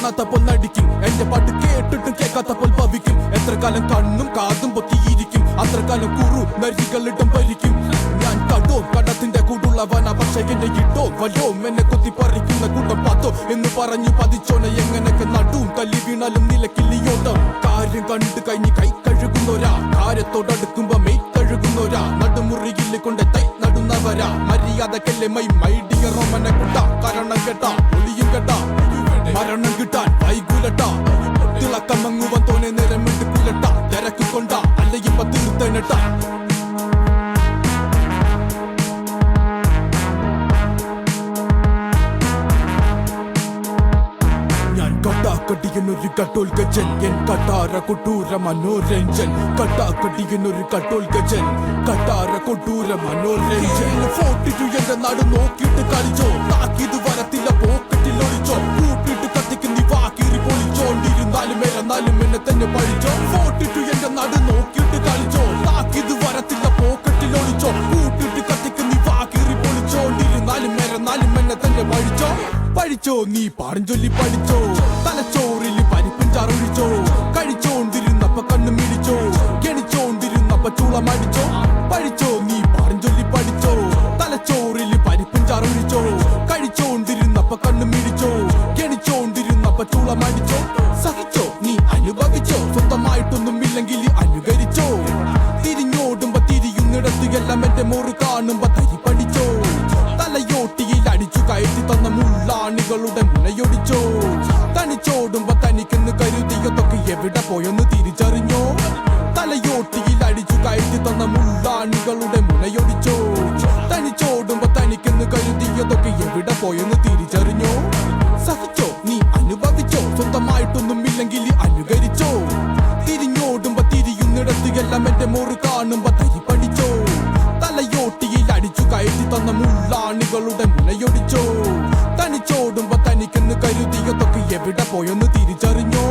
കാണാത്തപ്പോൾ നടിക്കും, എന്റെ പാട്ട് കേട്ടിട്ടും കേൾക്കാത്തപ്പോൾ ഭവിക്കും. എത്ര കാലം കണ്ണും കാതും പൊത്തിയിരിക്കും, അത്ര കാലം കുറു നരികളിട്ടും ഭരിക്കും. ഞാൻ കടോ കടത്തിന്റെ കൂടുള്ളവനാ, പക്ഷെ എന്റെ ഇട്ടോ വല്ലോ എന്നെ കൊത്തി പറിക്കുന്ന കൂട്ടം പാത്തോ എന്ന് പറഞ്ഞു പതിച്ചോനെ. എങ്ങനൊക്കെ നടുവും തല്ലി വീണാലും നിലക്കില്ലിയോട്ടം. കാര്യം കണ്ടു കഴിഞ്ഞ് കൈ കഴുകുന്നോരാ, കാര്യത്തോടടുക്കുമ്പോ മെയ് കഴുകുന്നോരാ. നടുമുറിയിൽ കൊണ്ട് തൈ നടുന്നവരാ, മര്യാദക്കല്ലേ മൈ ഡിയർ റോമനെ കുട്ടാ. കാരണം കേട്ടാ ഒളിയും കേട്ടാ, മരണം കിട്ടാൻ വൈകൂലട്ടാ. തിളക്കമങ്ങുവൻ തോനെ നേരം എടുക്കൂലട്ടാ. തിരക്ക് കൊണ്ടാ അല്ല ഇപ്പൊ തീർത്തേനട്ടാ. കട്ടാക്കടിയനൊരു കട്ടോൽ ഗജൻ, എൻ കട്ടാര കൊട്ടൂര മനോരഞ്ജൻ. കട്ടാക്കടിയനൊരു കട്ടോൽ ഗജൻ, കട്ടാര കൊട്ടൂര മനോരഞ്ജൻ. 42 എന്റെ നാട് നോക്കിയിട്ട് കളിച്ചോ, താക്കിത് വരത്തില്ല പോക്കറ്റിൽ ഒളിച്ചോ. കൂട്ടിട്ട് കത്തിക്ക് നീ വാക്കീറി പൊളിച്ചോണ്ടിരുന്നാലും മേലെന്നാലും എന്നെ തന്നെ പഴിച്ചോ. 42 എന്റെ നാട് നോക്കിയിട്ട് കളിച്ചോ, താക്കിത് വരത്തില്ല പോക്കറ്റിൽ ഒളിച്ചോ. കൂട്ടിട്ട് കത്തിക്ക് നീ വാക്കീറി പൊളിച്ചോണ്ടിരുന്നാലും മേലെന്നാലും എന്നെ തന്നെ പഴിച്ചോ. പഠിച്ചോ നീ പാടും ചൊല്ലി പഠിച്ചോ, തലച്ചോറിൽ പരിപ്പും ചാറൊഴിച്ചോ. കഴിച്ചോണ്ടിരുന്നപ്പ കണ്ണും മിടിച്ചോ, ഗണിച്ചോണ്ടിരുന്നപ്പ ചൂളമടിച്ചോ. പഠിച്ചോ നീ പാടും ചൊല്ലി പഠിച്ചോ, തലച്ചോറിൽ പരിപ്പും ചാറൊഴിച്ചോ. കഴിച്ചോണ്ടിരുന്നപ്പ കണ്ണും മിടിച്ചോ, ഗണിച്ചോണ്ടിരുന്നപ്പ ചൂളമടിച്ചോ. സഹിച്ചോ നീ അനുഭവിച്ചോ, സ്വന്തമായിട്ടൊന്നും ഇല്ലെങ്കിൽ അനുകരിച്ചോ. തിരിഞ്ഞോടുമ്പോ തിരിയുന്നിടത്ത് എല്ലാം എന്റെ മോറ് കാണുമ്പോ തരി പഠിച്ചോ. തലയോട്ടിയിൽ അടിച്ചു കയറ്റി തന്ന മുള്ളാണികളുടെ മുനയൊടിച്ചോ. തനിച്ചോടുമ്പോ തനിക്കെന്ന് കരുതിയതൊക്കെ എവിടെ പോയെന്ന് തിരിച്ചറിഞ്ഞോ. തലയോട്ടിയിൽ അടിച്ചു കയറ്റി തന്ന മുള്ളാണികളുടെ മുനയൊടിച്ചോ. തനിച്ചോടുമ്പോ തനിക്കെന്ന് കരുതിയതൊക്കെ എവിടെ പോയെന്ന് തിരിച്ചറിഞ്ഞോ. സഹിച്ചോ നീ അനുഭവിച്ചോ, സ്വന്തമായിട്ടൊന്നും ഇല്ലെങ്കിൽ അനുകരിച്ചോ. തിരിഞ്ഞോടുമ്പോ തിരിയുന്നിടത്ത് എല്ലാം എന്റെ മോറ് കാണുമ്പോ തരി പഠിച്ചോ. തലയോട്ടിയിൽ അടിച്ചു കയറ്റി തന്ന മുള്ളാണികളുടെ മുനയൊടിച്ചോ. തനിച്ചോടുമ്പോ തനിക്കെന്ന് കരുതിയതൊക്കെ എവിടെ പോയെന്ന് തിരിച്ചറിഞ്ഞോ.